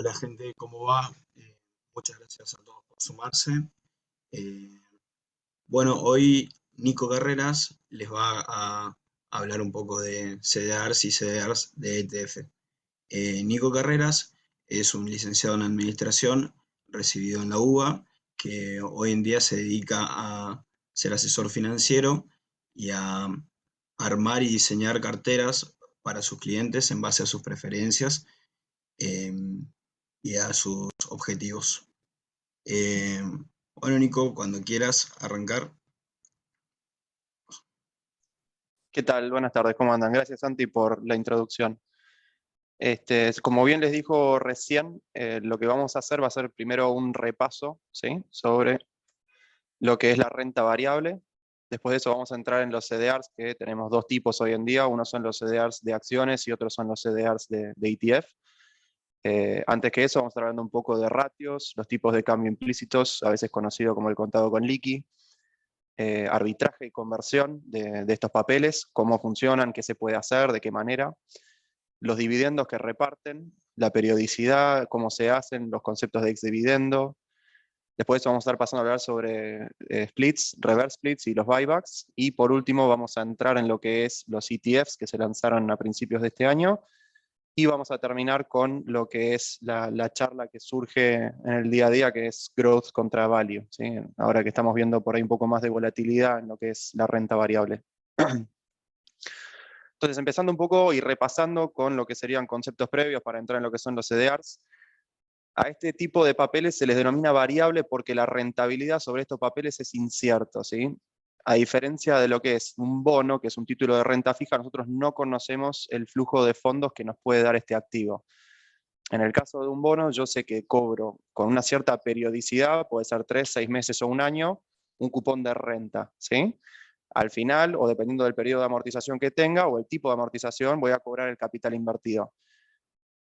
Hola gente, ¿cómo va? Muchas gracias a todos por sumarse. Eh, bueno, hoy Nico Carreras les va a hablar un poco de CDRs y CDRs de ETF. Nico Carreras es un licenciado en Administración, recibido en la UBA, que hoy en día se dedica a ser asesor financiero y a armar y diseñar carteras para sus clientes en base a sus preferencias eh, y a sus objetivos. Eh, bueno, Nico, cuando quieras arrancar. ¿Qué tal? Buenas tardes, ¿cómo andan? Gracias, Santi, por la introducción. Como bien les dijo recién, lo que vamos a hacer va a ser primero un repaso, ¿sí?, sobre lo que es la renta variable. Después de eso vamos a entrar en los CDRs, que tenemos dos tipos hoy en día. Uno son los CDRs de acciones y otros son los CDRs de ETF. Antes que eso vamos a estar hablando un poco de ratios, los tipos de cambio implícitos, a veces conocido como el contado con liqui, arbitraje y conversión de estos papeles, cómo funcionan, qué se puede hacer, de qué manera, los dividendos que reparten, la periodicidad, cómo se hacen, los conceptos de ex-dividendo. Después de eso vamos a estar pasando a hablar sobre splits, reverse splits y los buybacks. Y por último vamos a entrar en lo que es los ETFs que se lanzaron a principios de este año. Y vamos a terminar con lo que es la charla que surge en el día a día, que es growth contra value, ¿sí? Ahora que estamos viendo por ahí un poco más de volatilidad en lo que es la renta variable. Entonces, empezando un poco y repasando con lo que serían conceptos previos para entrar en lo que son los CDRs. A este tipo de papeles se les denomina variable porque la rentabilidad sobre estos papeles es incierto, ¿sí? A diferencia de lo que es un bono, que es un título de renta fija, nosotros no conocemos el flujo de fondos que nos puede dar este activo. En el caso de un bono, yo sé que cobro con una cierta periodicidad, puede ser 3, 6 meses o un año, un cupón de renta, ¿sí? Al final, o dependiendo del periodo de amortización que tenga, o el tipo de amortización, voy a cobrar el capital invertido.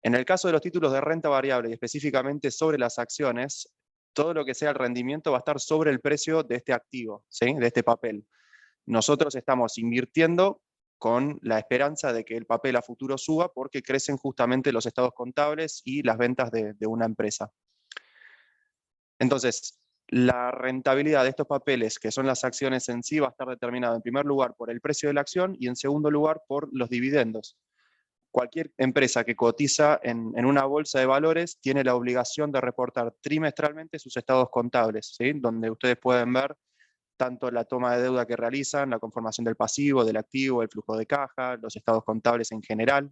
En el caso de los títulos de renta variable, y específicamente sobre las acciones, todo lo que sea el rendimiento va a estar sobre el precio de este activo, ¿sí?, de este papel. Nosotros estamos invirtiendo con la esperanza de que el papel a futuro suba porque crecen justamente los estados contables y las ventas de una empresa. Entonces, la rentabilidad de estos papeles, que son las acciones en sí, va a estar determinada en primer lugar por el precio de la acción y en segundo lugar por los dividendos. Cualquier empresa que cotiza en una bolsa de valores tiene la obligación de reportar trimestralmente sus estados contables, ¿sí?, donde ustedes pueden ver tanto la toma de deuda que realizan, la conformación del pasivo, del activo, el flujo de caja, los estados contables en general.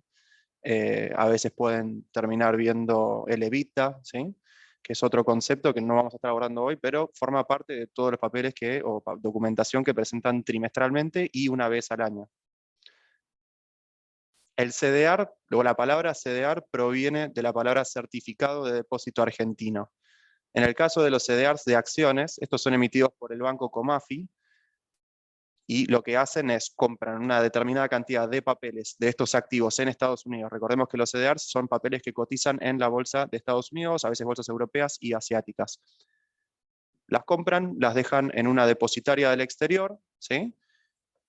A veces pueden terminar viendo el EBITDA, ¿sí?, que es otro concepto que no vamos a estar abordando hoy, pero forma parte de todos los papeles o documentación que presentan trimestralmente y una vez al año. El CDR, luego la palabra CDR proviene de la palabra certificado de depósito argentino. En el caso de los CDRs de acciones, estos son emitidos por el banco Comafi, y lo que hacen es compran una determinada cantidad de papeles de estos activos en Estados Unidos. Recordemos que los CDRs son papeles que cotizan en la bolsa de Estados Unidos, a veces bolsas europeas y asiáticas. Las compran, las dejan en una depositaria del exterior, ¿sí?,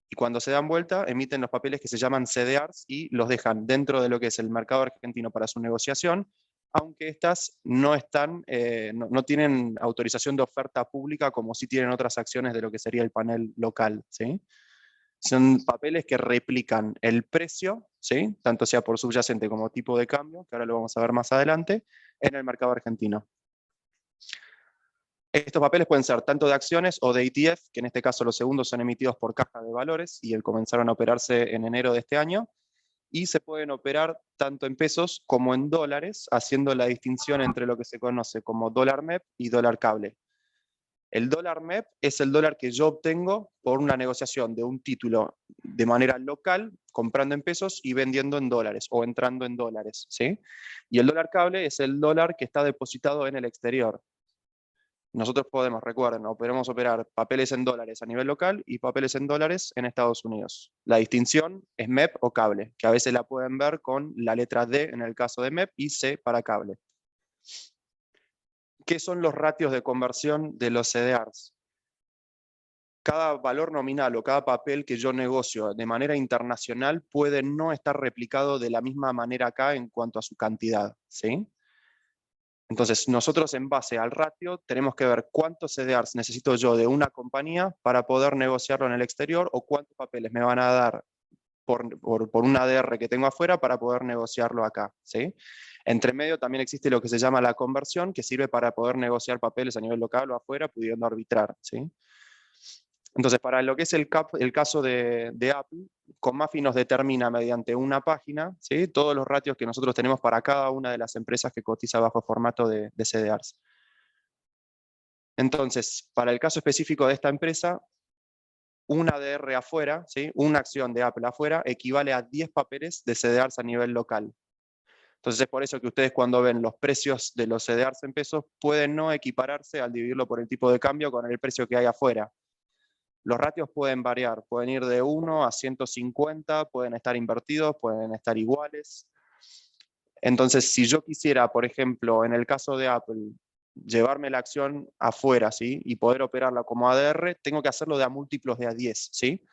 y cuando se dan vuelta emiten los papeles que se llaman CDRs y los dejan dentro de lo que es el mercado argentino para su negociación, aunque estas no tienen autorización de oferta pública como sí tienen otras acciones de lo que sería el panel local, ¿sí? Son papeles que replican el precio, ¿sí?, tanto sea por subyacente como tipo de cambio, que ahora lo vamos a ver más adelante, en el mercado argentino. Estos papeles pueden ser tanto de acciones o de ETF, que en este caso los segundos son emitidos por Caja de Valores y comenzaron a operarse en enero de este año, y se pueden operar tanto en pesos como en dólares, haciendo la distinción entre lo que se conoce como dólar MEP y dólar cable. El dólar MEP es el dólar que yo obtengo por una negociación de un título de manera local, comprando en pesos y vendiendo en dólares o entrando en dólares, ¿sí? Y el dólar cable es el dólar que está depositado en el exterior. Nosotros recuerden, podemos operar papeles en dólares a nivel local y papeles en dólares en Estados Unidos. La distinción es MEP o cable, que a veces la pueden ver con la letra D en el caso de MEP y C para cable. ¿Qué son los ratios de conversión de los CDRs? Cada valor nominal o cada papel que yo negocio de manera internacional puede no estar replicado de la misma manera acá en cuanto a su cantidad, ¿sí? Entonces, nosotros en base al ratio tenemos que ver cuántos CDRs necesito yo de una compañía para poder negociarlo en el exterior o cuántos papeles me van a dar por un ADR que tengo afuera para poder negociarlo acá, ¿sí? Entre medio también existe lo que se llama la conversión, que sirve para poder negociar papeles a nivel local o afuera, pudiendo arbitrar, ¿sí? Entonces, para lo que es el caso de Apple, Comafi nos determina mediante una página, ¿sí?, todos los ratios que nosotros tenemos para cada una de las empresas que cotiza bajo formato de CDRs. Entonces, para el caso específico de esta empresa, un ADR afuera, ¿sí?, una acción de Apple afuera, equivale a 10 papeles de CDRs a nivel local. Entonces es por eso que ustedes cuando ven los precios de los CDRs en pesos pueden no equipararse al dividirlo por el tipo de cambio con el precio que hay afuera. Los ratios pueden variar, pueden ir de 1 a 150, pueden estar invertidos, pueden estar iguales. Entonces, si yo quisiera, por ejemplo, en el caso de Apple, llevarme la acción afuera, ¿sí?, y poder operarla como ADR, tengo que hacerlo de a múltiplos de a 10, ¿sí?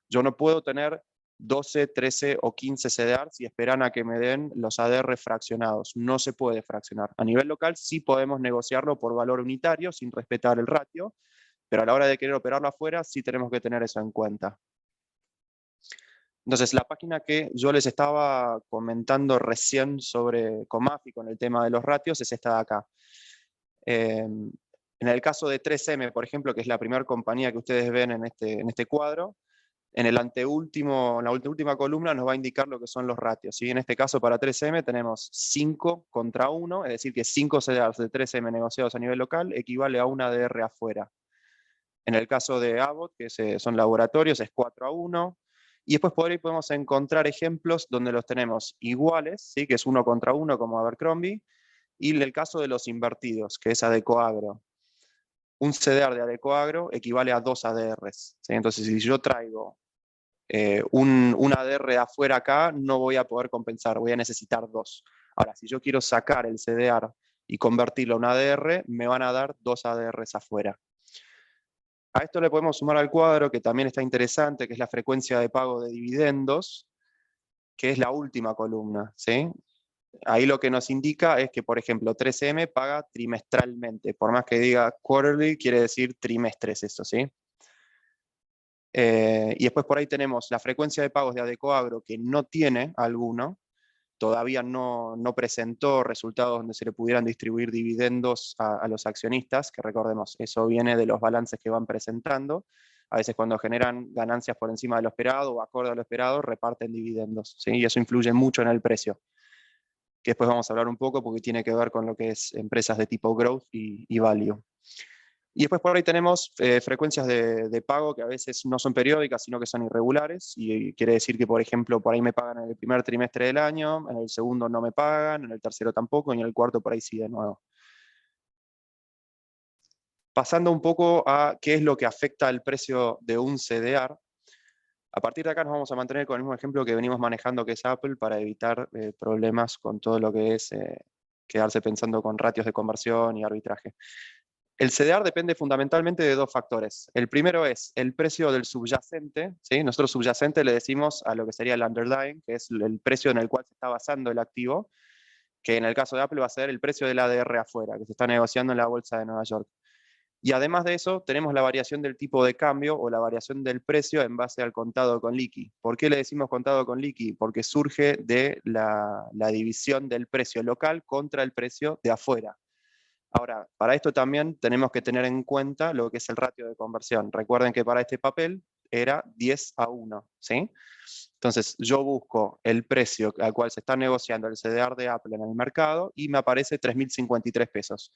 Yo no puedo tener 12, 13 o 15 CDRs y esperan a que me den los ADR fraccionados. No se puede fraccionar. A nivel local sí podemos negociarlo por valor unitario sin respetar el ratio, pero a la hora de querer operarlo afuera sí tenemos que tener eso en cuenta. Entonces, la página que yo les estaba comentando recién sobre Comafi con el tema de los ratios es esta de acá. En el caso de 3M, por ejemplo, que es la primera compañía que ustedes ven en este cuadro, en el anteúltimo, la última columna nos va a indicar lo que son los ratios, ¿sí? En este caso, para 3M tenemos 5 contra 1, es decir, que 5 CDRs de 3M negociados a nivel local equivale a una ADR afuera. En el caso de Abbott, que son laboratorios, es 4 a 1. Y después por ahí podemos encontrar ejemplos donde los tenemos iguales, ¿sí?, que es 1 contra 1 como Abercrombie, y en el caso de los invertidos, que es Adecoagro. Un CDR de Adecoagro equivale a 2 ADRs, ¿sí? Entonces, si yo traigo un ADR de afuera acá, no voy a poder compensar, voy a necesitar 2. Ahora, si yo quiero sacar el CDR y convertirlo a un ADR, me van a dar 2 ADRs afuera. A esto le podemos sumar al cuadro, que también está interesante, que es la frecuencia de pago de dividendos, que es la última columna, ¿sí? Ahí lo que nos indica es que, por ejemplo, 3M paga trimestralmente. Por más que diga quarterly, quiere decir trimestres eso, ¿sí? Y después por ahí tenemos la frecuencia de pagos de Adecoagro, que no tiene alguno, todavía no presentó resultados donde se le pudieran distribuir dividendos a los accionistas, que recordemos, eso viene de los balances que van presentando. A veces cuando generan ganancias por encima de lo esperado o acorde a lo esperado, reparten dividendos, ¿sí? Y eso influye mucho en el precio, que después vamos a hablar un poco porque tiene que ver con lo que es empresas de tipo growth y value. Y después por ahí tenemos frecuencias de pago que a veces no son periódicas, sino que son irregulares, y quiere decir que, por ejemplo, por ahí me pagan en el primer trimestre del año, en el segundo no me pagan, en el tercero tampoco, y en el cuarto por ahí sí de nuevo. Pasando un poco a qué es lo que afecta al precio de un CDR, a partir de acá nos vamos a mantener con el mismo ejemplo que venimos manejando, que es Apple, para evitar problemas con todo lo que es quedarse pensando con ratios de conversión y arbitraje. El CDR depende fundamentalmente de dos factores. El primero es el precio del subyacente, ¿sí? Nosotros subyacente le decimos a lo que sería el underlying, que es el precio en el cual se está basando el activo, que en el caso de Apple va a ser el precio del ADR afuera, que se está negociando en la bolsa de Nueva York. Y además de eso, tenemos la variación del tipo de cambio o la variación del precio en base al contado con liqui. ¿Por qué le decimos contado con liqui? Porque surge de la división del precio local contra el precio de afuera. Ahora, para esto también tenemos que tener en cuenta lo que es el ratio de conversión. Recuerden que para este papel era 10 a 1, ¿sí? Entonces, yo busco el precio al cual se está negociando el CDR de Apple en el mercado y me aparece 3.053 pesos.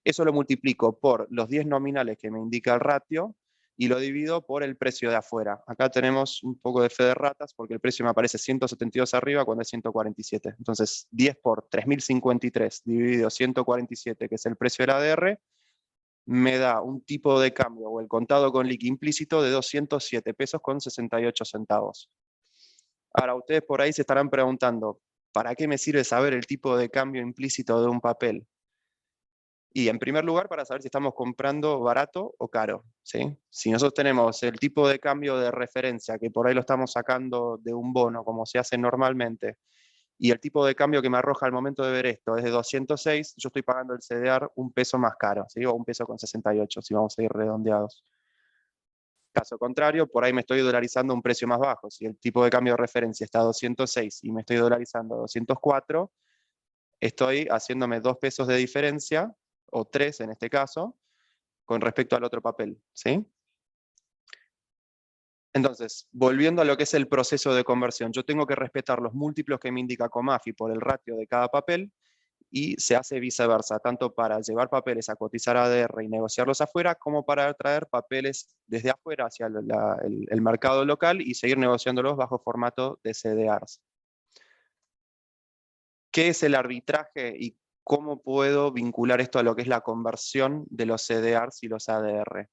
Eso lo multiplico por los 10 nominales que me indica el ratio y lo divido por el precio de afuera. Acá tenemos un poco de fe de ratas porque el precio me aparece 172 arriba cuando es 147. Entonces, 10 por 3.053 dividido 147, que es el precio del ADR, me da un tipo de cambio o el contado con liqui implícito de 207 pesos con 68 centavos. Ahora, ustedes por ahí se estarán preguntando, ¿para qué me sirve saber el tipo de cambio implícito de un papel? Y en primer lugar, para saber si estamos comprando barato o caro, ¿sí? Si nosotros tenemos el tipo de cambio de referencia, que por ahí lo estamos sacando de un bono, como se hace normalmente, y el tipo de cambio que me arroja al momento de ver esto es de 206, yo estoy pagando el CDR un peso más caro, ¿sí? O un peso con 68, si vamos a ir redondeados. Caso contrario, por ahí me estoy dolarizando a un precio más bajo. Si el tipo de cambio de referencia está a 206 y me estoy dolarizando a 204, estoy haciéndome 2 pesos de diferencia, o 3 en este caso, con respecto al otro papel, ¿sí? Entonces, volviendo a lo que es el proceso de conversión, yo tengo que respetar los múltiplos que me indica Comafi por el ratio de cada papel, y se hace viceversa, tanto para llevar papeles a cotizar ADR y negociarlos afuera, como para traer papeles desde afuera hacia el mercado local y seguir negociándolos bajo formato de CDRs. ¿Qué es el arbitraje y cómo puedo vincular esto a lo que es la conversión de los CDRs y los ADR?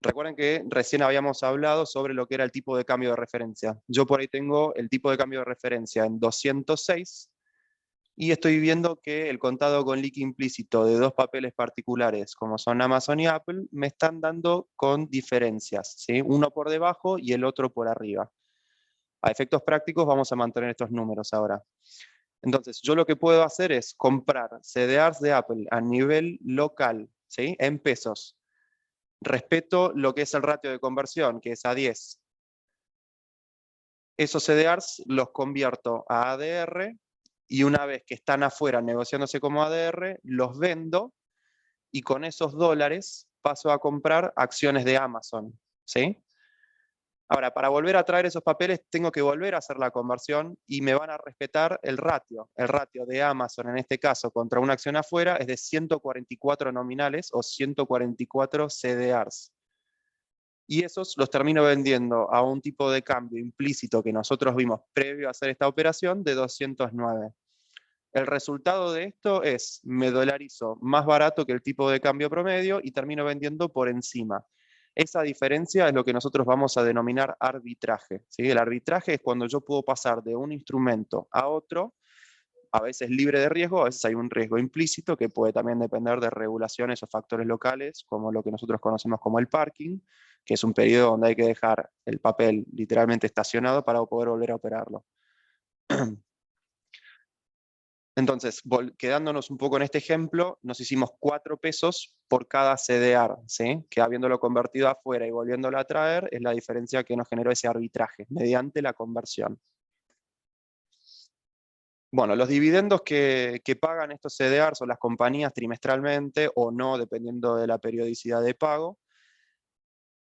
Recuerden que recién habíamos hablado sobre lo que era el tipo de cambio de referencia. Yo por ahí tengo el tipo de cambio de referencia en 206, y estoy viendo que el contado con liqui implícito de 2 papeles particulares, como son Amazon y Apple, me están dando con diferencias, ¿sí? Uno por debajo y el otro por arriba. A efectos prácticos vamos a mantener estos números ahora. Entonces, yo lo que puedo hacer es comprar CDRs de Apple a nivel local, ¿sí? En pesos. Respeto lo que es el ratio de conversión, que es a 10. Esos CDRs los convierto a ADR, y una vez que están afuera negociándose como ADR, los vendo, y con esos dólares paso a comprar acciones de Amazon, ¿sí? Ahora, para volver a traer esos papeles, tengo que volver a hacer la conversión y me van a respetar el ratio. El ratio de Amazon, en este caso, contra una acción afuera, es de 144 nominales o 144 CDRs. Y esos los termino vendiendo a un tipo de cambio implícito que nosotros vimos previo a hacer esta operación de 209. El resultado de esto es, me dolarizo más barato que el tipo de cambio promedio y termino vendiendo por encima. Esa diferencia es lo que nosotros vamos a denominar arbitraje, ¿sí? El arbitraje es cuando yo puedo pasar de un instrumento a otro, a veces libre de riesgo, a veces hay un riesgo implícito que puede también depender de regulaciones o factores locales, como lo que nosotros conocemos como el parking, que es un periodo donde hay que dejar el papel literalmente estacionado para poder volver a operarlo. Entonces, quedándonos un poco en este ejemplo, nos hicimos 4 pesos por cada CDR, ¿sí? Que habiéndolo convertido afuera y volviéndolo a traer, es la diferencia que nos generó ese arbitraje mediante la conversión. Bueno, los dividendos que pagan estos CDRs o las compañías trimestralmente o no, dependiendo de la periodicidad de pago,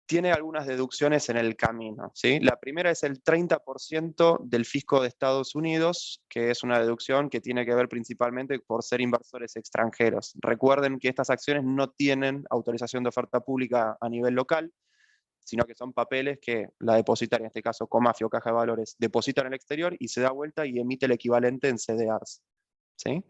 tiene algunas deducciones en el camino, ¿sí? La primera es el 30% del fisco de Estados Unidos, que es una deducción que tiene que ver principalmente por ser inversores extranjeros. Recuerden que estas acciones no tienen autorización de oferta pública a nivel local, sino que son papeles que la depositaria, en este caso Comafi o Caja de Valores, deposita en el exterior y se da vuelta y emite el equivalente en CDRs, ¿sí?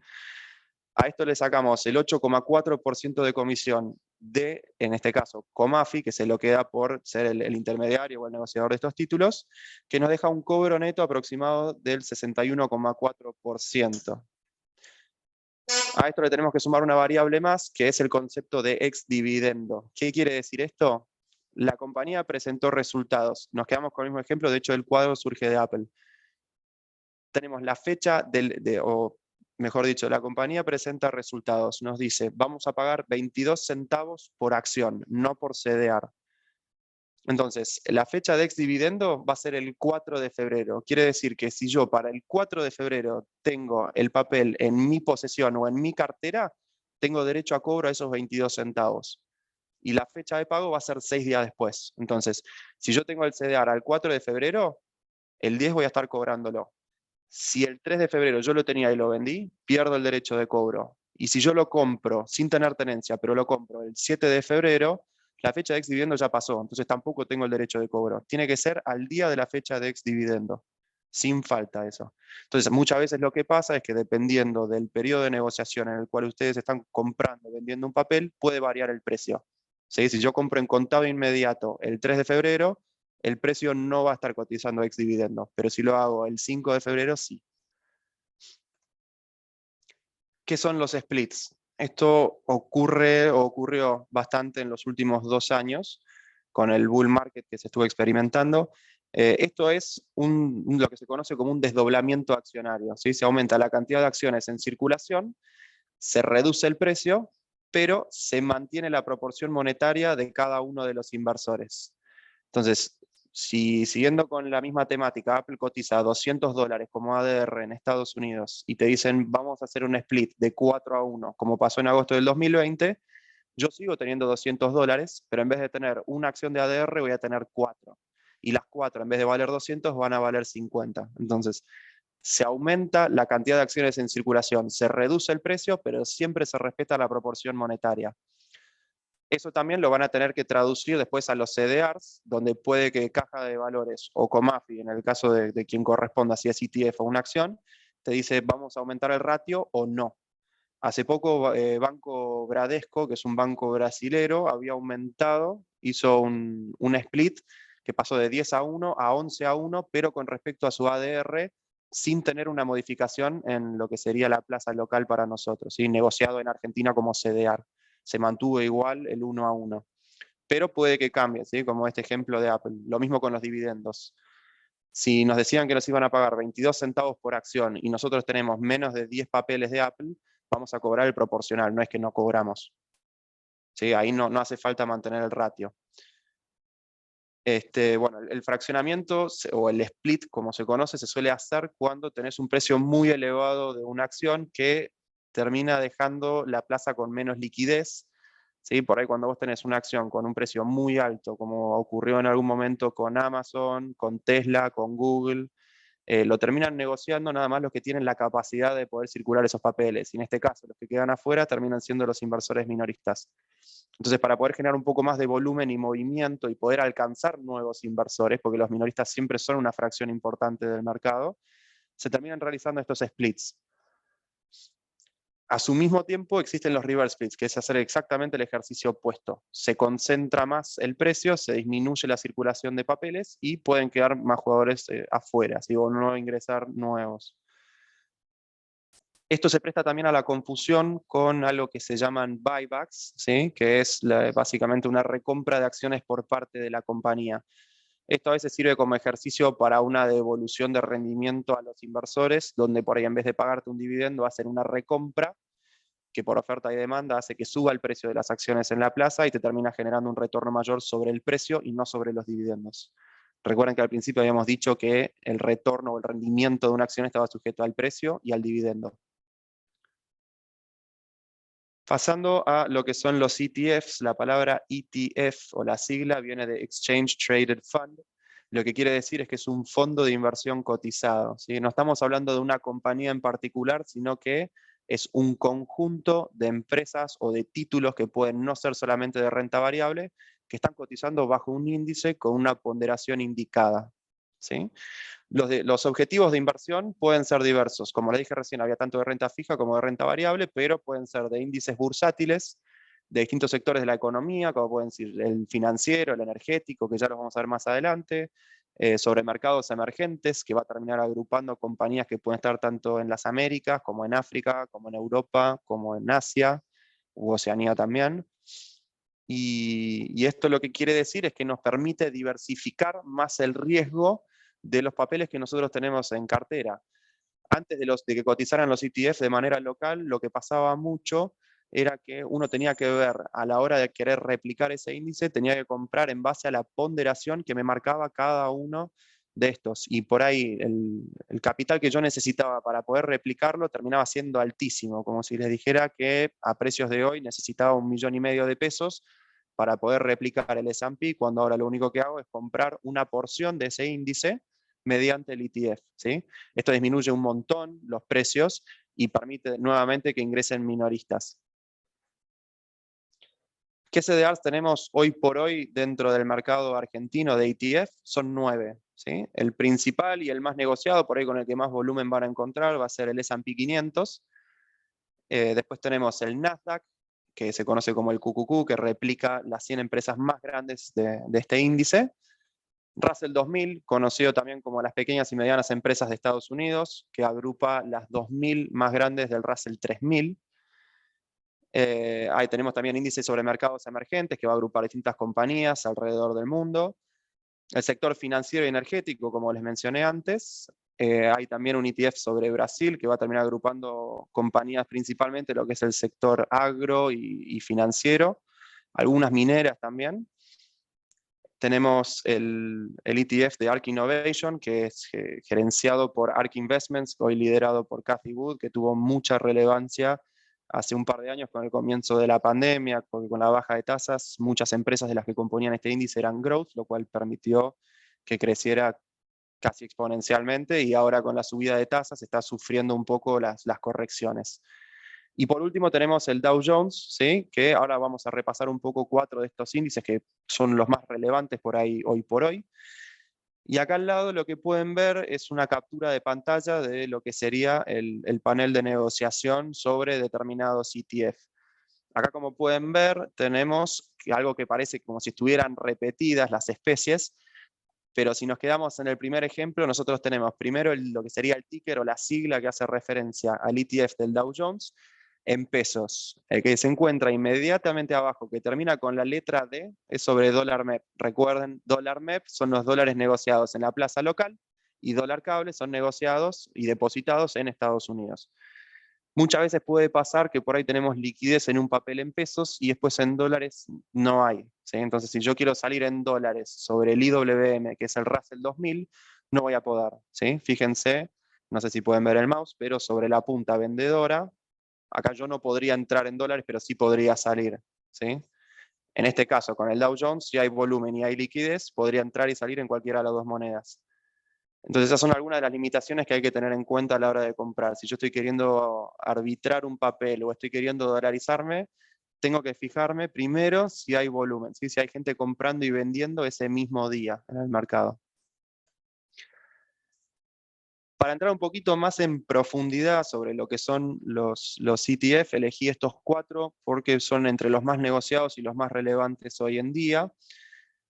A esto le sacamos el 8,4% de comisión de, en este caso, Comafi, que se lo queda por ser el intermediario o el negociador de estos títulos, que nos deja un cobro neto aproximado del 61,4%. A esto le tenemos que sumar una variable más, que es el concepto de ex dividendo. ¿Qué quiere decir esto? La compañía presentó resultados. Nos quedamos con el mismo ejemplo, de hecho el cuadro surge de Apple. Tenemos la fecha o mejor dicho, la compañía presenta resultados. Nos dice, vamos a pagar 22 centavos por acción, no por CDR. Entonces, la fecha de ex dividendo va a ser el 4 de febrero. Quiere decir que si yo para el 4 de febrero tengo el papel en mi posesión o en mi cartera, tengo derecho a cobro a esos 22 centavos. Y la fecha de pago va a ser 6 días después. Entonces, si yo tengo el CDR al 4 de febrero, el 10 voy a estar cobrándolo. Si el 3 de febrero yo lo tenía y lo vendí, pierdo el derecho de cobro. Y si yo lo compro sin tener tenencia, pero lo compro el 7 de febrero, la fecha de ex dividendo ya pasó, entonces tampoco tengo el derecho de cobro. Tiene que ser al día de la fecha de ex dividendo, sin falta eso. Entonces, muchas veces lo que pasa es que dependiendo del periodo de negociación en el cual ustedes están comprando, vendiendo un papel, puede variar el precio. ¿Sí? Si yo compro en contado inmediato el 3 de febrero, el precio no va a estar cotizando ex dividendo, pero si lo hago el 5 de febrero, sí. ¿Qué son los splits? Esto ocurrió bastante en los últimos 2 años con el bull market que se estuvo experimentando, Esto es lo que se conoce como un desdoblamiento accionario, ¿sí? Se aumenta la cantidad de acciones en circulación, se reduce el precio, pero se mantiene la proporción monetaria de cada uno de los inversores. Entonces, si siguiendo con la misma temática, Apple cotiza $200 como ADR en Estados Unidos y te dicen vamos a hacer un split de 4-1, como pasó en agosto del 2020, yo sigo teniendo $200, pero en vez de tener una acción de ADR voy a tener 4. Y las 4, en vez de valer 200, van a valer 50. Entonces, se aumenta la cantidad de acciones en circulación, se reduce el precio, pero siempre se respeta la proporción monetaria. Eso también lo van a tener que traducir después a los CDRs, donde puede que Caja de Valores o Comafi, en el caso de quien corresponda, si es ETF o una acción, te dice vamos a aumentar el ratio o no. Hace poco Banco Bradesco, que es un banco brasilero, había aumentado, hizo un split que pasó de 10-1 a 11-1, pero con respecto a su ADR, sin tener una modificación en lo que sería la plaza local para nosotros, ¿sí? Negociado en Argentina como CDR. Se mantuvo igual el 1-1. Pero puede que cambie, ¿sí? Como este ejemplo de Apple. Lo mismo con los dividendos. Si nos decían que nos iban a pagar 22 centavos por acción y nosotros tenemos menos de 10 papeles de Apple, vamos a cobrar el proporcional, no es que no cobramos. ¿Sí? Ahí no hace falta mantener el ratio. Bueno, el fraccionamiento o el split, como se conoce, se suele hacer cuando tenés un precio muy elevado de una acción que termina dejando la plaza con menos liquidez. ¿Sí? Por ahí cuando vos tenés una acción con un precio muy alto, como ocurrió en algún momento con Amazon, con Tesla, con Google, lo terminan negociando nada más los que tienen la capacidad de poder circular esos papeles. Y en este caso, los que quedan afuera terminan siendo los inversores minoristas. Entonces, para poder generar un poco más de volumen y movimiento y poder alcanzar nuevos inversores, porque los minoristas siempre son una fracción importante del mercado, se terminan realizando estos splits. A su mismo tiempo existen los reverse splits, que es hacer exactamente el ejercicio opuesto. Se concentra más el precio, se disminuye la circulación de papeles y pueden quedar más jugadores afuera, ¿sí? O no ingresar nuevos. Esto se presta también a la confusión con algo que se llaman buybacks, ¿sí? Que es básicamente una recompra de acciones por parte de la compañía. Esto a veces sirve como ejercicio para una devolución de rendimiento a los inversores, donde por ahí en vez de pagarte un dividendo hacen una recompra que por oferta y demanda hace que suba el precio de las acciones en la plaza y te termina generando un retorno mayor sobre el precio y no sobre los dividendos. Recuerden que al principio habíamos dicho que el retorno o el rendimiento de una acción estaba sujeto al precio y al dividendo. Pasando a lo que son los ETFs, la palabra ETF o la sigla viene de Exchange Traded Fund. Lo que quiere decir es que es un fondo de inversión cotizado, ¿sí? No estamos hablando de una compañía en particular, sino que es un conjunto de empresas o de títulos que pueden no ser solamente de renta variable, que están cotizando bajo un índice con una ponderación indicada, ¿sí? Los objetivos de inversión pueden ser diversos. Como les dije recién, había tanto de renta fija como de renta variable, pero pueden ser de índices bursátiles, de distintos sectores de la economía, como pueden ser el financiero, el energético, que ya los vamos a ver más adelante, sobre mercados emergentes, que va a terminar agrupando compañías que pueden estar tanto en las Américas, como en África, como en Europa, como en Asia, u Oceanía también. Y esto lo que quiere decir es que nos permite diversificar más el riesgo de los papeles que nosotros tenemos en cartera. Antes de que cotizaran los ETF de manera local, lo que pasaba mucho era que uno tenía que ver, a la hora de querer replicar ese índice, tenía que comprar en base a la ponderación que me marcaba cada uno de estos. Y por ahí el capital que yo necesitaba para poder replicarlo terminaba siendo altísimo, como si les dijera que a precios de hoy necesitaba 1,5 millones de pesos para poder replicar el S&P, cuando ahora lo único que hago es comprar una porción de ese índice mediante el ETF, ¿sí? Esto disminuye un montón los precios y permite nuevamente que ingresen minoristas. ¿Qué CDRs tenemos hoy por hoy dentro del mercado argentino de ETF? Son 9, ¿sí? El principal y el más negociado, por ahí con el que más volumen van a encontrar, va a ser el S&P 500. Después tenemos el Nasdaq, que se conoce como el QQQ, que replica las 100 empresas más grandes de este índice. Russell 2000, conocido también como las pequeñas y medianas empresas de Estados Unidos, que agrupa las 2000 más grandes del Russell 3000. Ahí tenemos también índices sobre mercados emergentes, que va a agrupar distintas compañías alrededor del mundo. El sector financiero y energético, como les mencioné antes. Hay también un ETF sobre Brasil que va a terminar agrupando compañías principalmente lo que es el sector agro y financiero, algunas mineras también. Tenemos el ETF de ARK Innovation, que es gerenciado por ARK Investments, hoy liderado por Cathie Wood, que tuvo mucha relevancia hace un par de años con el comienzo de la pandemia, porque con la baja de tasas, muchas empresas de las que componían este índice eran growth, lo cual permitió que creciera casi exponencialmente, y ahora con la subida de tasas está sufriendo un poco las correcciones. Y por último tenemos el Dow Jones, ¿sí? Que ahora vamos a repasar un poco 4 de estos índices que son los más relevantes por ahí hoy por hoy. Y acá al lado lo que pueden ver es una captura de pantalla de lo que sería el panel de negociación sobre determinados ETF. Acá, como pueden ver, tenemos algo que parece como si estuvieran repetidas las especies, pero si nos quedamos en el primer ejemplo, nosotros tenemos primero lo que sería el ticker o la sigla que hace referencia al ETF del Dow Jones en pesos. El que se encuentra inmediatamente abajo, que termina con la letra D, es sobre dólar MEP. Recuerden, dólar MEP son los dólares negociados en la plaza local y dólar cable son negociados y depositados en Estados Unidos. Muchas veces puede pasar que por ahí tenemos liquidez en un papel en pesos y después en dólares no hay, ¿sí? Entonces, si yo quiero salir en dólares sobre el IWM, que es el Russell 2000, no voy a poder, ¿sí? Fíjense, no sé si pueden ver el mouse, pero sobre la punta vendedora, acá yo no podría entrar en dólares, pero sí podría salir, ¿sí? En este caso, con el Dow Jones, si hay volumen y hay liquidez, podría entrar y salir en cualquiera de las dos monedas. Entonces esas son algunas de las limitaciones que hay que tener en cuenta a la hora de comprar. Si yo estoy queriendo arbitrar un papel o estoy queriendo dolarizarme, tengo que fijarme primero si hay volumen, ¿sí? Si hay gente comprando y vendiendo ese mismo día en el mercado. Para entrar un poquito más en profundidad sobre lo que son los ETF, elegí estos 4 porque son entre los más negociados y los más relevantes hoy en día.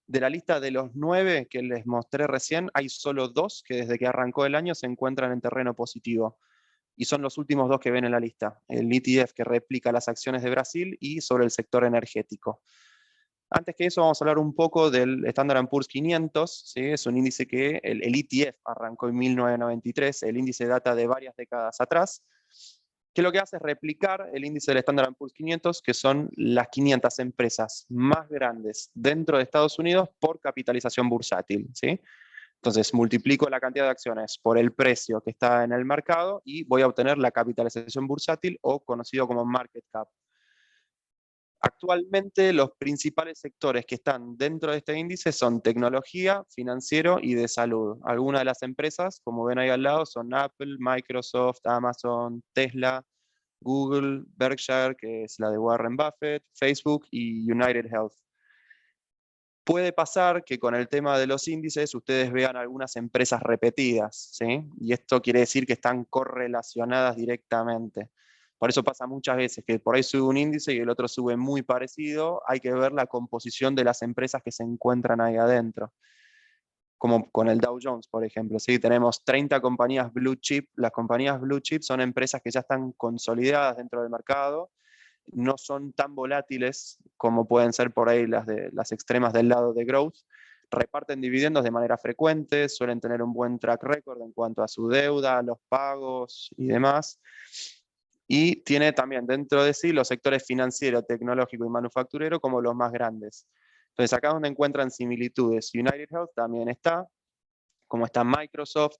De la lista de los 9 que les mostré recién, hay solo 2 que desde que arrancó el año se encuentran en terreno positivo. Y son los últimos 2 que ven en la lista. El ETF que replica las acciones de Brasil y sobre el sector energético. Antes que eso vamos a hablar un poco del Standard & Poor's 500, ¿sí? Es un índice que el ETF arrancó en 1993, el índice data de varias décadas atrás, que lo que hace es replicar el índice del Standard & Poor's 500, que son las 500 empresas más grandes dentro de Estados Unidos por capitalización bursátil, ¿sí? Entonces multiplico la cantidad de acciones por el precio que está en el mercado y voy a obtener la capitalización bursátil, o conocido como market cap. Actualmente los principales sectores que están dentro de este índice son tecnología, financiero y de salud. Algunas de las empresas, como ven ahí al lado, son Apple, Microsoft, Amazon, Tesla, Google, Berkshire, que es la de Warren Buffett, Facebook y United Health. Puede pasar que con el tema de los índices ustedes vean algunas empresas repetidas, ¿sí? Y esto quiere decir que están correlacionadas directamente. Por eso pasa muchas veces que por ahí sube un índice y el otro sube muy parecido. Hay que ver la composición de las empresas que se encuentran ahí adentro. Como con el Dow Jones, por ejemplo, ¿sí? Tenemos 30 compañías blue chip. Las compañías blue chip son empresas que ya están consolidadas dentro del mercado, no son tan volátiles como pueden ser por ahí las extremas del lado de growth. Reparten dividendos de manera frecuente, suelen tener un buen track record en cuanto a su deuda, los pagos y demás. Y tiene también dentro de sí los sectores financiero, tecnológico y manufacturero como los más grandes. Entonces acá es donde encuentran similitudes. United Health también está, como está Microsoft,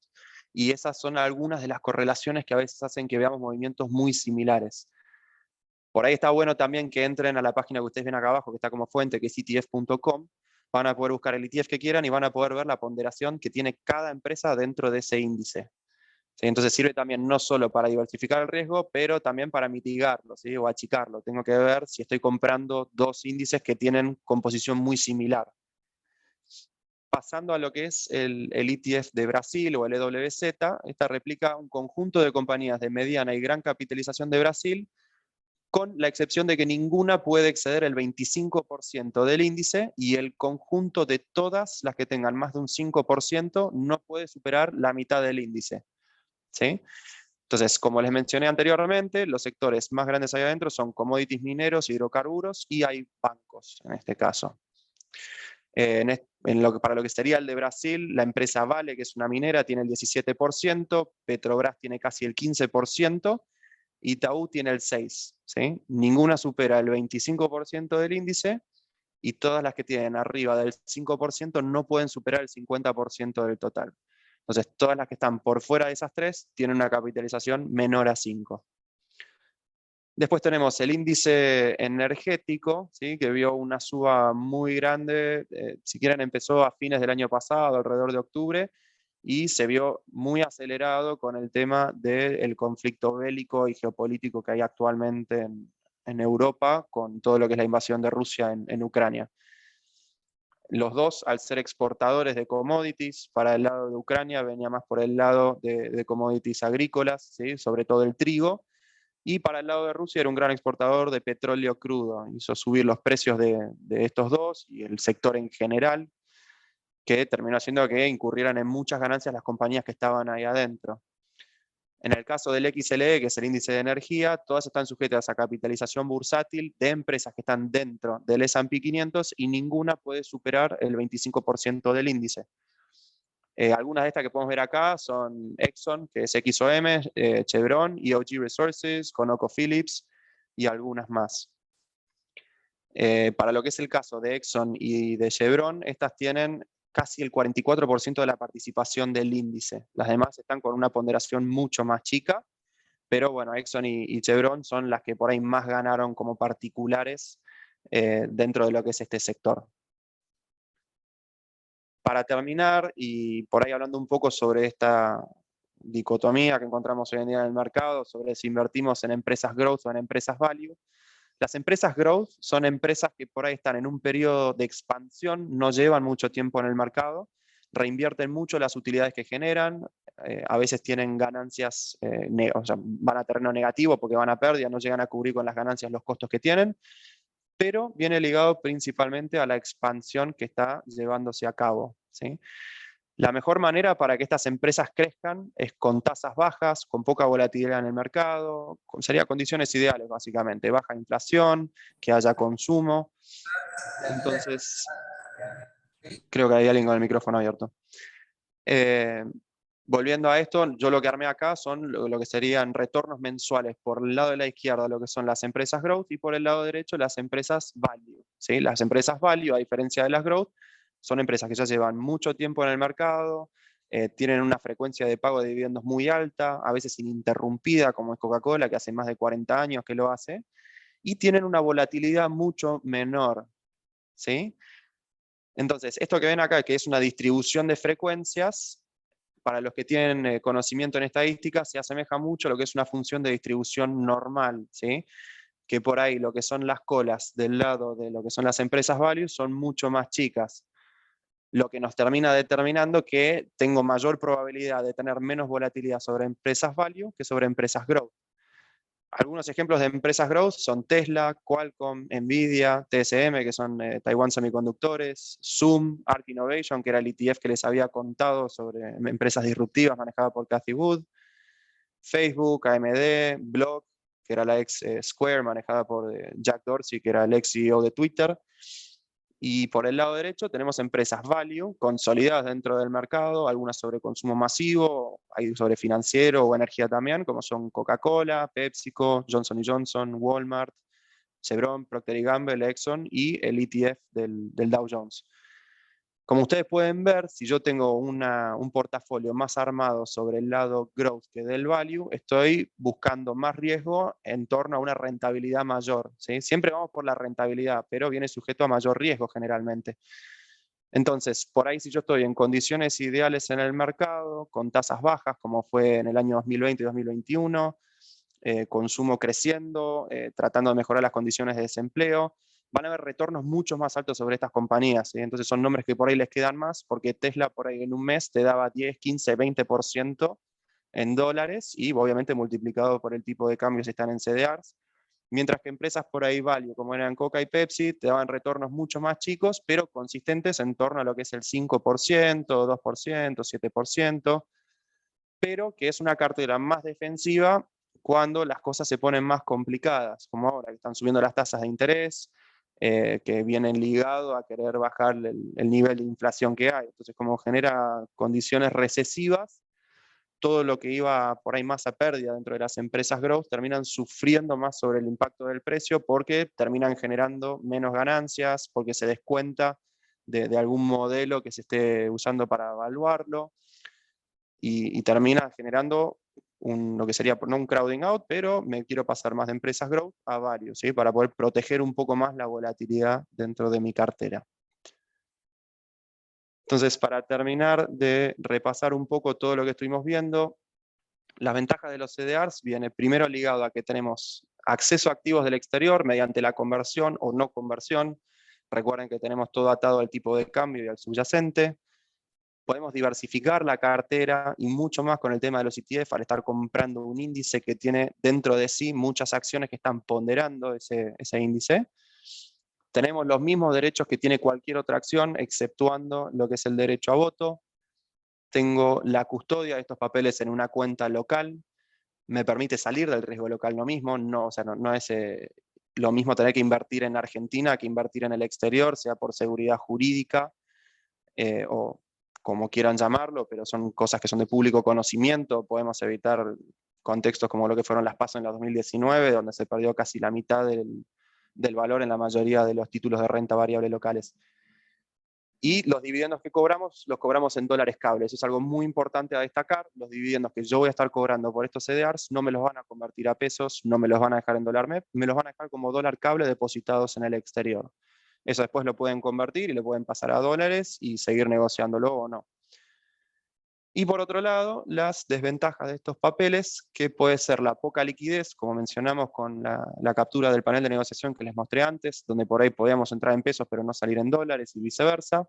y esas son algunas de las correlaciones que a veces hacen que veamos movimientos muy similares. Por ahí está bueno también que entren a la página que ustedes ven acá abajo, que está como fuente, que es ETF.com. Van a poder buscar el ETF que quieran y van a poder ver la ponderación que tiene cada empresa dentro de ese índice. ¿Sí? Entonces sirve también no solo para diversificar el riesgo, pero también para mitigarlo, ¿sí? O achicarlo. Tengo que ver si estoy comprando 2 índices que tienen composición muy similar. Pasando a lo que es el ETF de Brasil o el EWZ, esta replica un conjunto de compañías de mediana y gran capitalización de Brasil, con la excepción de que ninguna puede exceder el 25% del índice y el conjunto de todas las que tengan más de un 5% no puede superar la mitad del índice, ¿sí? Entonces, como les mencioné anteriormente, los sectores más grandes ahí adentro son commodities, mineros, hidrocarburos y hay bancos en este caso. Para lo que sería el de Brasil, la empresa Vale, que es una minera, tiene el 17%, Petrobras tiene casi el 15%, Itaú tiene el 6%, ¿sí? Ninguna supera el 25% del índice, y todas las que tienen arriba del 5% no pueden superar el 50% del total. Entonces, todas las que están por fuera de esas tres tienen una capitalización menor a 5. Después tenemos el índice energético, ¿sí? Que vio una suba muy grande. Si quieren, empezó a fines del año pasado, alrededor de octubre, y se vio muy acelerado con el tema del conflicto bélico y geopolítico que hay actualmente en Europa, con todo lo que es la invasión de Rusia en Ucrania. Los dos, al ser exportadores de commodities, para el lado de Ucrania venía más por el lado de commodities agrícolas, ¿sí? Sobre todo el trigo, y para el lado de Rusia era un gran exportador de petróleo crudo. Hizo subir los precios de estos dos y el sector en general, que terminó haciendo que incurrieran en muchas ganancias las compañías que estaban ahí adentro. En el caso del XLE, que es el índice de energía, todas están sujetas a capitalización bursátil de empresas que están dentro del S&P 500 y ninguna puede superar el 25% del índice. Algunas de estas que podemos ver acá son Exxon, que es XOM, Chevron, EOG Resources, ConocoPhillips y algunas más. Para lo que es el caso de Exxon y de Chevron, estas tienen casi el 44% de la participación del índice. Las demás están con una ponderación mucho más chica, pero bueno, Exxon y Chevron son las que por ahí más ganaron como particulares dentro de lo que es este sector. Para terminar, y por ahí hablando un poco sobre esta dicotomía que encontramos hoy en día en el mercado, sobre si invertimos en empresas growth o en empresas value. Las empresas growth son empresas que por ahí están en un periodo de expansión, no llevan mucho tiempo en el mercado, reinvierten mucho las utilidades que generan, a veces tienen ganancias, o sea, van a terreno negativo porque van a pérdida, no llegan a cubrir con las ganancias los costos que tienen, pero viene ligado principalmente a la expansión que está llevándose a cabo, ¿sí? La mejor manera para que estas empresas crezcan es con tasas bajas, con poca volatilidad en el mercado, serían condiciones ideales básicamente, baja inflación, que haya consumo. Entonces, creo que hay alguien con el micrófono abierto. Volviendo a esto, yo lo que armé acá son lo que serían retornos mensuales por el lado de la izquierda, lo que son las empresas growth, y por el lado derecho las empresas value, ¿sí? Las empresas value, a diferencia de las growth, son empresas que ya llevan mucho tiempo en el mercado, tienen una frecuencia de pago de dividendos muy alta, a veces ininterrumpida, como es Coca-Cola, que hace más de 40 años que lo hace, y tienen una volatilidad mucho menor, ¿sí? Entonces, esto que ven acá, que es una distribución de frecuencias, para los que tienen conocimiento en estadística, se asemeja mucho a lo que es una función de distribución normal, ¿sí? Que por ahí lo que son las colas del lado de lo que son las empresas value son mucho más chicas, lo que nos termina determinando que tengo mayor probabilidad de tener menos volatilidad sobre empresas value que sobre empresas growth. Algunos ejemplos de empresas growth son Tesla, Qualcomm, Nvidia, TSM, que son Taiwan Semiconductores, Zoom, Arc Innovation, que era el ETF que les había contado sobre empresas disruptivas manejadas por Cathie Wood, Facebook, AMD, Block, que era la ex Square manejada por Jack Dorsey, que era el ex CEO de Twitter. Y por el lado derecho tenemos empresas value, consolidadas dentro del mercado, algunas sobre consumo masivo, hay sobre financiero o energía también, como son Coca-Cola, PepsiCo, Johnson & Johnson, Walmart, Chevron, Procter & Gamble, Exxon y el ETF del Dow Jones. Como ustedes pueden ver, si yo tengo un portafolio más armado sobre el lado growth que del value, estoy buscando más riesgo en torno a una rentabilidad mayor, ¿sí? Siempre vamos por la rentabilidad, pero viene sujeto a mayor riesgo generalmente. Entonces, por ahí si yo estoy en condiciones ideales en el mercado, con tasas bajas, como fue en el año 2020 y 2021, consumo creciendo, tratando de mejorar las condiciones de desempleo, van a haber retornos mucho más altos sobre estas compañías, ¿sí? Entonces son nombres que por ahí les quedan más, porque Tesla por ahí en un mes te daba 10, 15, 20% en dólares y obviamente multiplicado por el tipo de cambio si están en CDRs, mientras que empresas por ahí value, como eran Coca y Pepsi, te daban retornos mucho más chicos, pero consistentes en torno a lo que es el 5%, 2%, 7%, pero que es una cartera más defensiva cuando las cosas se ponen más complicadas, como ahora que están subiendo las tasas de interés, que vienen ligados a querer bajar el nivel de inflación que hay. Entonces, como genera condiciones recesivas, todo lo que iba por ahí más a pérdida dentro de las empresas growth terminan sufriendo más sobre el impacto del precio porque terminan generando menos ganancias, porque se descuenta de algún modelo que se esté usando para evaluarlo y termina generando lo que sería no un crowding out, pero me quiero pasar más de empresas growth a varios, ¿sí? Para poder proteger un poco más la volatilidad dentro de mi cartera. Entonces, para terminar de repasar un poco todo lo que estuvimos viendo, las ventajas de los CDRs viene primero ligado a que tenemos acceso a activos del exterior mediante la conversión o no conversión. Recuerden que tenemos todo atado al tipo de cambio y al subyacente. Podemos diversificar la cartera y mucho más con el tema de los ETF al estar comprando un índice que tiene dentro de sí muchas acciones que están ponderando ese índice. Tenemos los mismos derechos que tiene cualquier otra acción, exceptuando lo que es el derecho a voto. Tengo la custodia de estos papeles en una cuenta local. Me permite salir del riesgo local lo mismo. No, o sea, no es lo mismo tener que invertir en Argentina que invertir en el exterior, sea por seguridad jurídica o como quieran llamarlo, pero son cosas que son de público conocimiento. Podemos evitar contextos como lo que fueron las PASO en la 2019, donde se perdió casi la mitad del valor en la mayoría de los títulos de renta variable locales. Y los dividendos que cobramos, los cobramos en dólares cable. Eso es algo muy importante a destacar. Los dividendos que yo voy a estar cobrando por estos CDRs no me los van a convertir a pesos, no me los van a dejar en dólar MEP, me los van a dejar como dólar cable depositados en el exterior. Eso después lo pueden convertir y lo pueden pasar a dólares y seguir negociándolo o no. Y por otro lado, las desventajas de estos papeles, que puede ser la poca liquidez, como mencionamos con la captura del panel de negociación que les mostré antes, donde por ahí podíamos entrar en pesos pero no salir en dólares y viceversa.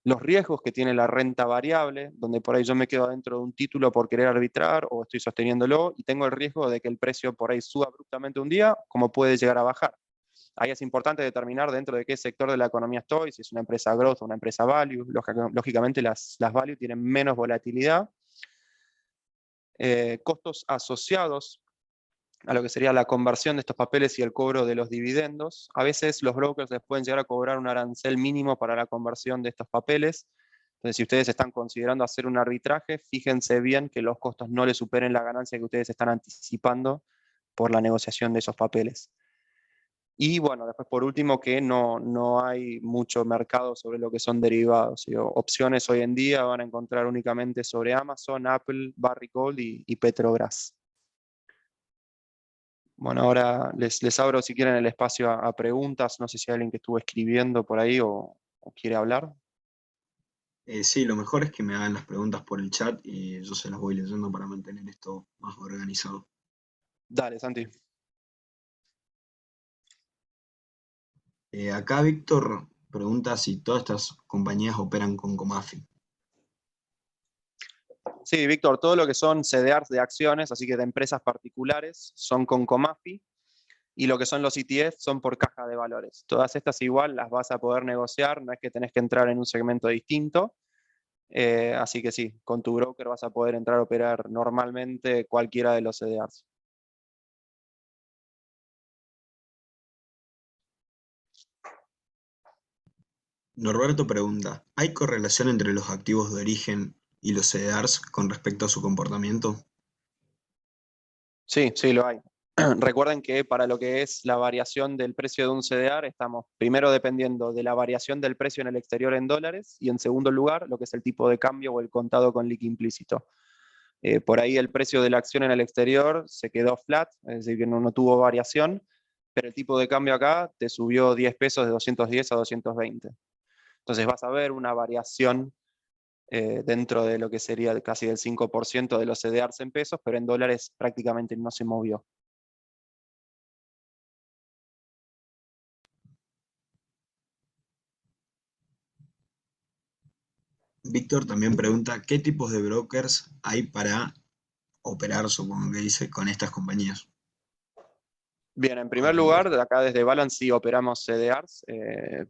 Los riesgos que tiene la renta variable, donde por ahí yo me quedo dentro de un título por querer arbitrar o estoy sosteniéndolo y tengo el riesgo de que el precio por ahí suba abruptamente un día, como puede llegar a bajar. Ahí es importante determinar dentro de qué sector de la economía estoy, si es una empresa growth o una empresa value. Lógicamente las value tienen menos volatilidad. Costos asociados a lo que sería la conversión de estos papeles y el cobro de los dividendos. A veces los brokers les pueden llegar a cobrar un arancel mínimo para la conversión de estos papeles. Entonces, si ustedes están considerando hacer un arbitraje, fíjense bien que los costos no le superen la ganancia que ustedes están anticipando por la negociación de esos papeles. Y bueno, después por último que no hay mucho mercado sobre lo que son derivados. Opciones hoy en día van a encontrar únicamente sobre Amazon, Apple, Barrick Gold y Petrobras. Bueno, ahora les abro si quieren el espacio a preguntas. No sé si hay alguien que estuvo escribiendo por ahí o quiere hablar. Sí, lo mejor es que me hagan las preguntas por el chat y yo se las voy leyendo para mantener esto más organizado. Dale, Santi. Acá Víctor pregunta si todas estas compañías operan con Comafi. Sí, Víctor, todo lo que son CDRs de acciones, así que de empresas particulares, son con Comafi. Y lo que son los ETF son por caja de valores. Todas estas igual las vas a poder negociar, no es que tenés que entrar en un segmento distinto. Así que sí, con tu broker vas a poder entrar a operar normalmente cualquiera de los CDRs. Norberto pregunta, ¿hay correlación entre los activos de origen y los CDRs con respecto a su comportamiento? Sí, sí, lo hay. Recuerden que para lo que es la variación del precio de un CDR, estamos primero dependiendo de la variación del precio en el exterior en dólares y en segundo lugar, lo que es el tipo de cambio o el contado con liqui implícito. Por ahí el precio de la acción en el exterior se quedó flat, es decir, que no tuvo variación, pero el tipo de cambio acá te subió 10 pesos de 210 a 220. Entonces vas a ver una variación dentro de lo que sería casi del 5% de los CDRs en pesos, pero en dólares prácticamente no se movió. Víctor también pregunta, ¿qué tipos de brokers hay para operar, supongo que dice, con estas compañías? Bien, en Con primer lugar, de acá desde Balance sí operamos CDRs,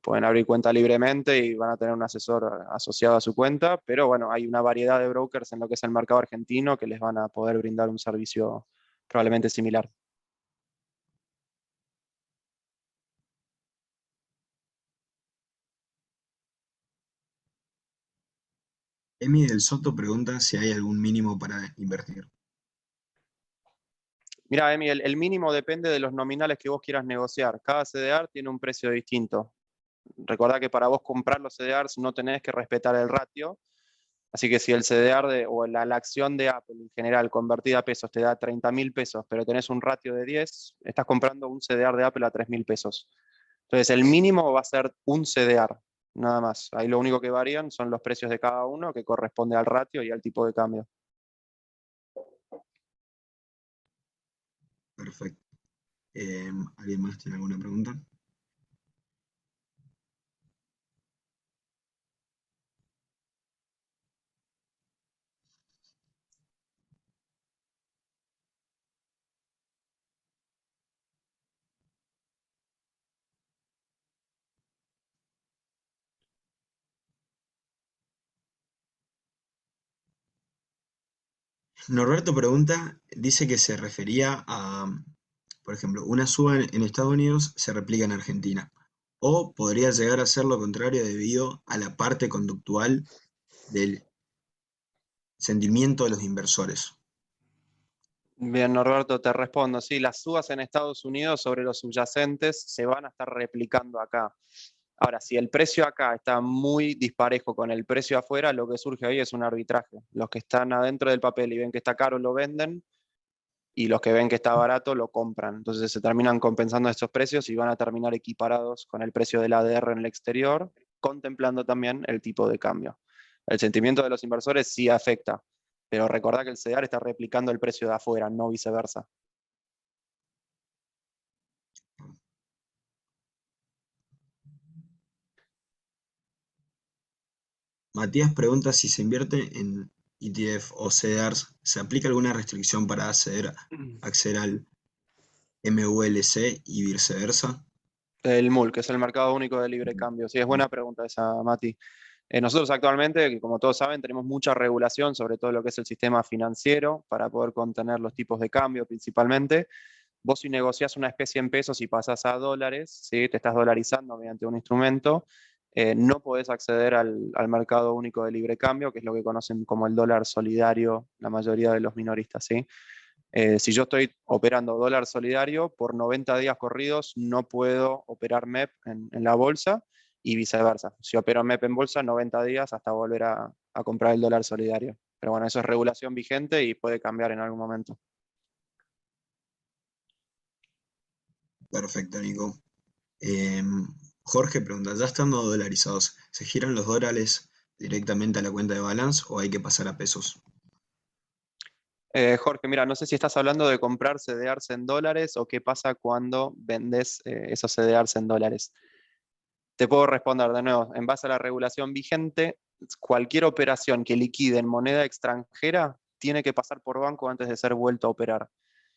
pueden abrir cuenta libremente y van a tener un asesor asociado a su cuenta, pero bueno, hay una variedad de brokers en lo que es el mercado argentino que les van a poder brindar un servicio probablemente similar. Emi del Soto pregunta si hay algún mínimo para invertir. Mira, Emi, el mínimo depende de los nominales que vos quieras negociar. Cada CDR tiene un precio distinto. Recordá que para vos comprar los CDRs no tenés que respetar el ratio. Así que si el CDR o la acción de Apple en general convertida a pesos te da 30.000 pesos, pero tenés un ratio de 10, estás comprando un CDR de Apple a 3.000 pesos. Entonces el mínimo va a ser un CDR, nada más. Ahí lo único que varían son los precios de cada uno, que corresponde al ratio y al tipo de cambio. Perfecto. ¿Alguien más tiene alguna pregunta? Norberto pregunta, dice que se refería a, por ejemplo, una suba en Estados Unidos se replica en Argentina. O podría llegar a ser lo contrario debido a la parte conductual del sentimiento de los inversores. Bien, Norberto, te respondo. Sí, las subas en Estados Unidos sobre los subyacentes se van a estar replicando acá. Ahora, si el precio acá está muy disparejo con el precio afuera, lo que surge ahí es un arbitraje. Los que están adentro del papel y ven que está caro lo venden, y los que ven que está barato lo compran. Entonces se terminan compensando estos precios y van a terminar equiparados con el precio del ADR en el exterior, contemplando también el tipo de cambio. El sentimiento de los inversores sí afecta, pero recordá que el CEDAR está replicando el precio de afuera, no viceversa. Matías pregunta si se invierte en ETF o CDRs, ¿se aplica alguna restricción para acceder al MULC y viceversa? El MUL, que es el mercado único de libre cambio. Sí, es buena pregunta esa, Mati. Nosotros actualmente, que como todos saben, tenemos mucha regulación sobre todo lo que es el sistema financiero para poder contener los tipos de cambio principalmente. Vos si negociás una especie en pesos y pasás a dólares, ¿sí? Te estás dolarizando mediante un instrumento, no podés acceder al mercado único de libre cambio, que es lo que conocen como el dólar solidario la mayoría de los minoristas. ¿Sí? Si yo estoy operando dólar solidario, por 90 días corridos no puedo operar MEP en la bolsa y viceversa. Si opero MEP en bolsa, 90 días hasta volver a comprar el dólar solidario. Pero bueno, eso es regulación vigente y puede cambiar en algún momento. Perfecto, Nico. Jorge pregunta, ya estando dolarizados, ¿se giran los dólares directamente a la cuenta de balance o hay que pasar a pesos? Jorge, mira, no sé si estás hablando de comprar CDRs en dólares o qué pasa cuando vendes esos CDRs en dólares. Te puedo responder de nuevo, en base a la regulación vigente, cualquier operación que liquide en moneda extranjera tiene que pasar por banco antes de ser vuelto a operar.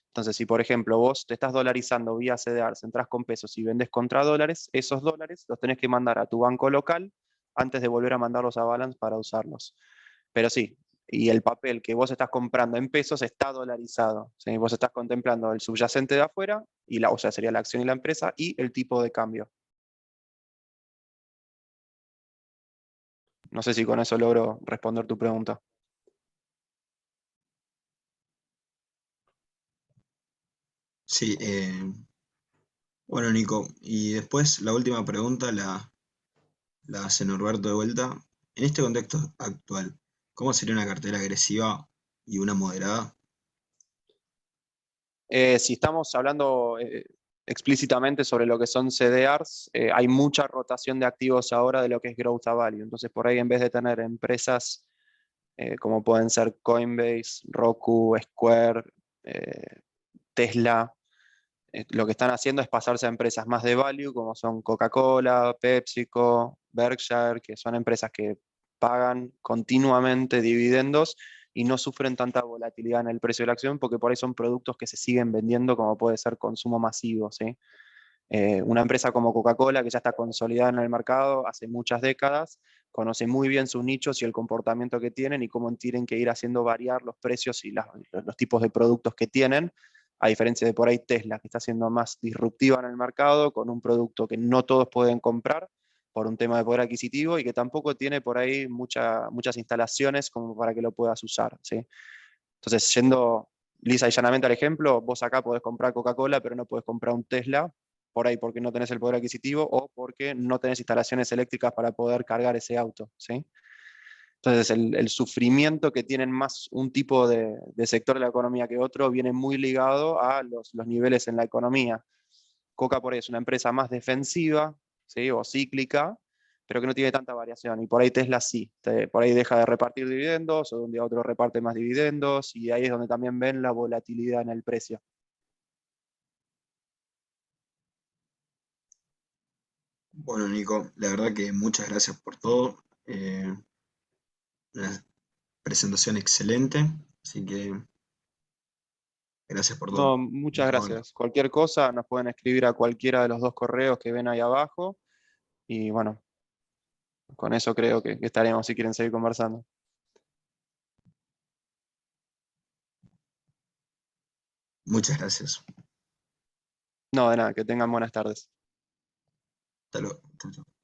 Entonces, si por ejemplo vos te estás dolarizando vía CDRs, entras con pesos y vendes contra dólares, esos dólares los tenés que mandar a tu banco local antes de volver a mandarlos a Balance para usarlos. Pero sí, y el papel que vos estás comprando en pesos está dolarizado. ¿Sí? Vos estás contemplando el subyacente de afuera, o sea, sería la acción y la empresa, y el tipo de cambio. No sé si con eso logro responder tu pregunta. Sí, bueno, Nico, y después la última pregunta la hace Norberto de vuelta. En este contexto actual, ¿cómo sería una cartera agresiva y una moderada? Si estamos hablando explícitamente sobre lo que son CDRs, hay mucha rotación de activos ahora de lo que es growth a value. Entonces, por ahí en vez de tener empresas como pueden ser Coinbase, Roku, Square, Tesla, lo que están haciendo es pasarse a empresas más de value, como son Coca-Cola, PepsiCo, Berkshire, que son empresas que pagan continuamente dividendos y no sufren tanta volatilidad en el precio de la acción, porque por ahí son productos que se siguen vendiendo, como puede ser consumo masivo, ¿sí? Una empresa como Coca-Cola, que ya está consolidada en el mercado hace muchas décadas, conoce muy bien sus nichos y el comportamiento que tienen y cómo tienen que ir haciendo variar los precios y los tipos de productos que tienen, a diferencia de por ahí Tesla, que está siendo más disruptiva en el mercado, con un producto que no todos pueden comprar, por un tema de poder adquisitivo y que tampoco tiene por ahí muchas instalaciones como para que lo puedas usar, ¿sí? Entonces, yendo lisa y llanamente al ejemplo, vos acá podés comprar Coca-Cola, pero no podés comprar un Tesla, por ahí porque no tenés el poder adquisitivo o porque no tenés instalaciones eléctricas para poder cargar ese auto, ¿sí? Entonces, el sufrimiento que tienen más un tipo de sector de la economía que otro viene muy ligado a los niveles en la economía. Coca por ahí es una empresa más defensiva, ¿sí? O cíclica, pero que no tiene tanta variación. Y por ahí Tesla sí, por ahí deja de repartir dividendos, o de un día a otro reparte más dividendos, y ahí es donde también ven la volatilidad en el precio. Bueno, Nico, la verdad que muchas gracias por todo. Una presentación excelente, así que gracias por todo. No, muchas Estamos hablando. gracias. Cualquier cosa nos pueden escribir a cualquiera de los dos correos que ven ahí abajo. Y bueno, con eso creo que estaremos si quieren seguir conversando. Muchas gracias. No, de nada, que tengan buenas tardes. Hasta luego. Chau, chau.